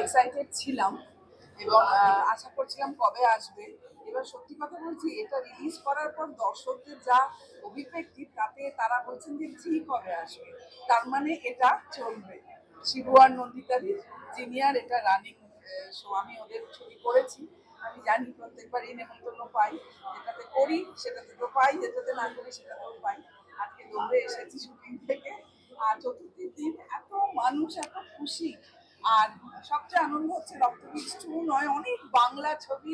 Excited ছিলাম এবং আশা করছিলাম কবে আসবে। এবার সত্যি কথা বলছি, এটা রিলিজ করার পর দর্শকদের যা অভিব্যক্তি, তাতে তারা বলছেন যে জি কবে আসবে, তার মানে এটা চলবে। শিবু আর নন্দিতাদির জিনিয়ার এটা রানিং শো। আমি ওদের ছবি করেছি, আমি জানি প্রত্যেকবারই নেমন্তন্ন পাই, যেটাতে করি সেটাতে তো পাই, যেটাতে না করি সেটাতেও পাই। আজকে দৌড়ে এসেছি শুটিং থেকে, আর চতুর্থীর দিন এত মানুষ, এত খুশি। আর সবচেয়ে আনন্দ হচ্ছে রক্তবীজ 2 নয়, অনেক বাংলা ছবি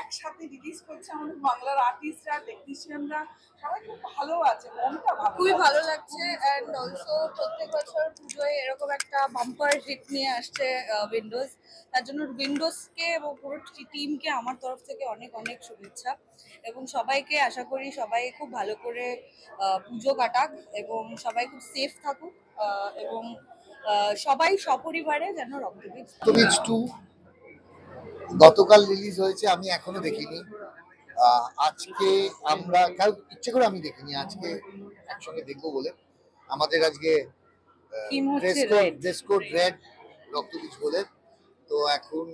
একসাথে রিলিজ করছে। আমাদের বাংলার আর্টিস্টরা, টেকনিশিয়ানরা সবাই খুব ভালো আছে, মনটা ভালো, খুবই ভালো লাগছে। অ্যান্ড অলসো প্রত্যেক বছর পুজোয় এরকম একটা বাম্পার হিট নিয়ে আসছে উইন্ডোজ। তার জন্য উইন্ডোজকে এবং পুরো টিমকে আমার তরফ থেকে অনেক অনেক শুভেচ্ছা, এবং সবাইকে আশা করি সবাই খুব ভালো করে পুজো কাটাক এবং সবাই খুব সেফ থাকুক, এবং সবাই সপরিবারে যেন রক্তবীজ 2 গতকাল রিলিজ হয়েছে, আমি এখনো দেখিনি। আজকে আমরা ইচ্ছে করে আমি দেখিনি, আজকে একসঙ্গে দেখবো বলে। আমাদের আজকে ড্রেস কোড রেড, রক্তবীজ বলে। তো এখন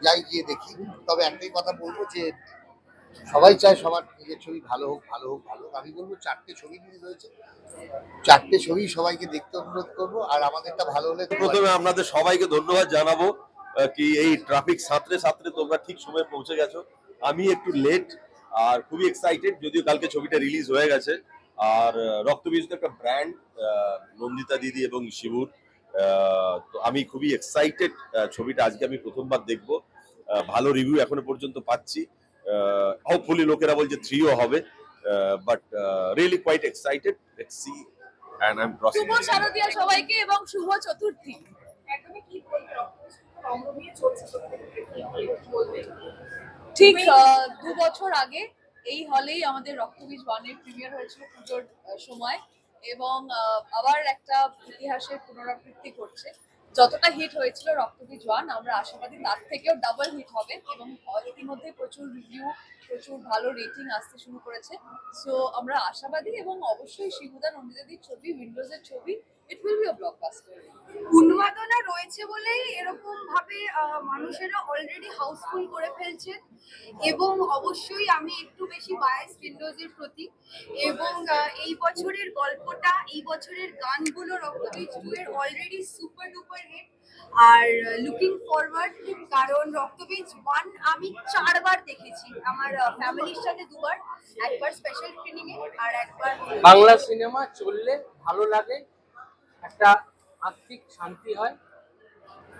যাই গিয়ে দেখি। তবে একটাই কথা বলবো যে সবাই চায় সবার নিজের ছবি ভালো হোক, ভালো হোক, ভালো হোক। আমি বলবো 4টে ছবি রিলিজ হয়েছে, 4টে ছবি সবাইকে দেখতে অনুরোধ করবো। আর আমাদেরটা ভালো হলে প্রথমে আপনাদের সবাইকে ধন্যবাদ জানাবো কি এই ট্রাফিক সাঁতরে সাঁতরে তোমরা ঠিক সময় পৌঁছে গেছো। আমি একটু লেট আর খুবই এক্সাইটেড, যদিও কালকে ছবিটা রিলিজ হয়ে গেছে। আর রক্তবীজ তো একটা ব্র্যান্ড, নন্দিতা দিদি এবং শিবুর। তো আমি খুবই এক্সাইটেড, ছবিটা আজকে আমি প্রথমবার দেখবো। ভালো রিভিউ এখনো পর্যন্ত পাচ্ছি, হোপফুলি লোকেরা বলছে 3ও হবে, but really quite excited. Let's see and I am crossing. শুভ শারদীয়া সবাইকে এবং শুভ চতুর্থী। ঠিক 2 বছর আগে এই হলেই আমাদের রক্তবীজ 1-এর প্রিমিয়ার হয়েছিল পুজোর সময়, এবং আবার একটা ইতিহাসের পুনরাবৃত্তি করছে। যতটা হিট হয়েছিল রক্তবীজ 1, আমরা আশাবাদী তার থেকেও ডাবল হিট হবে, এবং ইতিমধ্যে প্রচুর রিভিউ, প্রচুর ভালো রেটিং আসতে শুরু করেছে। সো আমরা আশাবাদী, এবং অবশ্যই শিবুদা নন্দিতাদির ছবি, উইন্ডোজের ছবি, it will be a blockbuster. উন্মাদনা রয়েছে বলেই এরকম ভাবে মানুষেরা অলরেডি হাউসফুল করে ফেলছেন, এবং অবশ্যই আমি একটু বেশি বায়াস উইন্ডোজের প্রতি। এবং এই বছরের গল্পটা, এই বছরের গানগুলো রক্তবীজ 2 এর অলরেডি সুপার ডুপার হিট। আর লুকিং ফরওয়ার্ড, কারণ রক্তবীজ 1 আমি 4বার দেখেছি, আমার ফ্যামিলির সাথে 2বার, একবার স্পেশাল স্ক্রিনিং এ আর একবার। বাংলা সিনেমা চললে ভালো লাগে, একটা আত্মিক শান্তি হয়।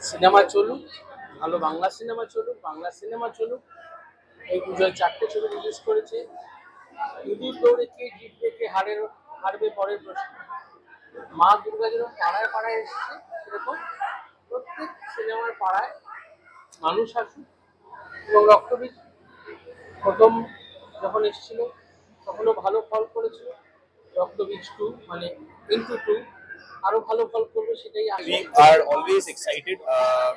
সিনেমা চলুক, ভালো বাংলা সিনেমা চলুক, বাংলা সিনেমা চলুক। এই পুজোয় 4টে ছবি রিলিজ করেছে। ইঁদুর দৌড়ে কে জিতবে, কে হারবে পরের প্রশ্ন। মা দুর্গা যেরকম পাড়ায় পাড়ায় এসছে, সেরকম প্রত্যেক সিনেমার পাড়ায় মানুষ আসুক। এবং রক্তবীজ প্রথম যখন এসেছিল তখনও ভালো ফল করেছিল। রক্তবীজ 2 মানে ইনটু 2 আরো ভালো ফল করবে, সেটাই আশা। We are always excited,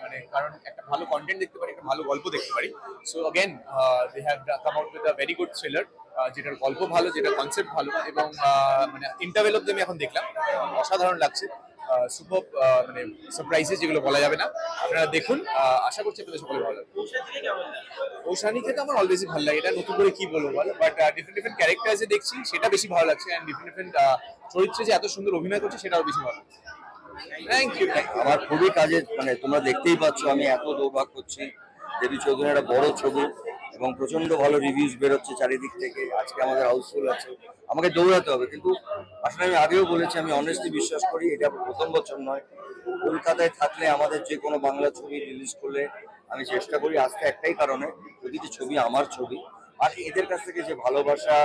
মানে কারণ একটা ভালো কন্টেন্ট দেখতে পারি, একটা ভালো গল্প দেখতে পারি। So again they have come out with a very good thriller, যেটার গল্প ভালো, যেটা কনসেপ্ট ভালো, এবং মানে ইন্টারভেল অবধি আমি এখন দেখলাম, অসাধারণ লাগছে। সুপার, মানে সারপ্রাইজেস যেগুলো বলা যাবে না, আপনারা দেখুন। আশা করছি আপনাদের সকলে ভালো লাগবে। ঔষানীকে তো আমার অলওয়েজই ভালো লাগে, এটা নতুন করে কি বলবো বলো, বাট ডিফারেন্ট ক্যারেক্টার্সে দেখছি, সেটা বেশি ভালো লাগছে। অ্যান্ড ডিফারেন্ট চরিত্রে যে এত সুন্দর অভিনয় করছে, সেটাও বেশি ভালো লাগছে। Thank you. আমার খুবই কাজে, মানে তোমরা দেখতেই পাচ্ছ আমি এত দৌড়ভাগ করছি। দেবী চৌধুরী একটা বড় ছবি এবং প্রচন্ড ভালো রিভিউজ বেরোচ্ছে চারিদিক থেকে। আজকে আমাদের হাউসফুল আছে, আমাকে দৌড়াতে হবে। কিন্তু আসলে আমি আগেও বলেছি, আমি অনেস্টলি বিশ্বাস করি এটা প্রথম বছর নয়। কলকাতায় থাকলে আমাদের যে কোনো বাংলা ছবি রিলিজ করলে আমি চেষ্টা করি আসতে, একটাই কারণে, প্রতিটি ছবি আমার ছবি। আর এদের কাছ থেকে যে ভালোবাসা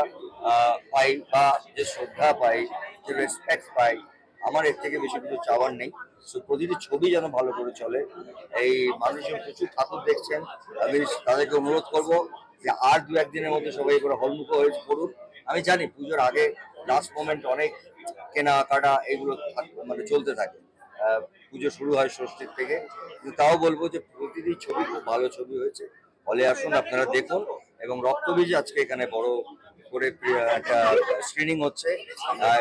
পাই বা যে শ্রদ্ধা পাই, যে রেসপেক্ট পাই, আমার এর থেকে বেশি কিছু চাওয়ার নেই। সো প্রতিটি ছবি যেন ভালো করে চলে। এই মানুষজন প্রচুর ঠাকুর দেখছেন, তাদেরকে অনুরোধ করবো যে আর 2-1 দিনের মধ্যে সবাই করে হলমুখ হয়ে পড়ুন। আমি জানি পুজোর আগে লাস্ট মোমেন্ট অনেক কেনাকাটা এগুলো মানে চলতে থাকে, পুজো শুরু হয় ষষ্ঠীর থেকে। কিন্তু তাও বলবো যে প্রতিটি ছবি খুব ভালো ছবি হয়েছে। হলে আসুন, আপনারা দেখুন। এবং রক্তবীজ আজকে এখানে বড় করে একটা স্ক্রিনিং হচ্ছে,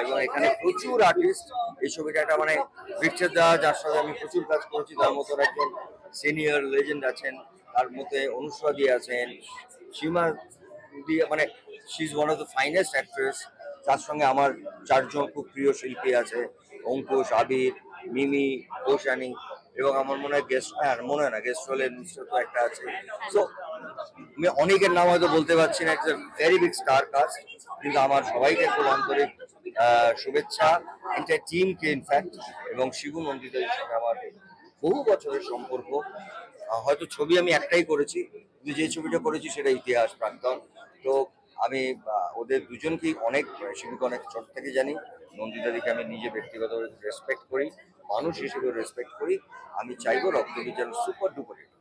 এবং এখানে প্রচুর আর্টিস্ট। এই ছবিটা একটা মানে পিকচার দা, যার সাথে আমি প্রচুর কাজ করেছি, তার মতো একজন সিনিয়র লেজেন্ড আছেন, তার মধ্যে অনুষ্কা দি আছেন, সীমা দি, মানে she is one of the finest actress. তার সঙ্গে আমার 4 জন খুব প্রিয় শিল্পী আছে, অঙ্কুশ, আবির, মিমি, কৌশানী, এবং আমার মনে হয় গেস্ট, মনে হয় না গেস্ট রোলে নিশ্চয় তো একটা আছে। সো আমি অনেকের নাম হয়তো বলতে পারছি না, একটা ভেরি বিগ স্টার কাস্ট, কিন্তু আমার সবাইকে খুব আন্তরিক শুভেচ্ছা, এন্টার টিমকে ইনফ্যাক্ট, এবং শিবু নন্দিতার সঙ্গে আমার বহু বছরের সম্পর্ক। হয়তো ছবি আমি একটাই করেছি, কিন্তু যে ছবিটা করেছি সেটা ইতিহাস প্রাক্তন। তো আমি ওদের দুজনকেই অনেক, শিবুকে অনেক ছোট থেকে জানি, নন্দিতাদিকে আমি নিজে ব্যক্তিগতভাবে রেসপেক্ট করি, মানুষ হিসেবে রেসপেক্ট করি। আমি চাইবো রক্তবীজ যেন সুপার ডুপার হিট।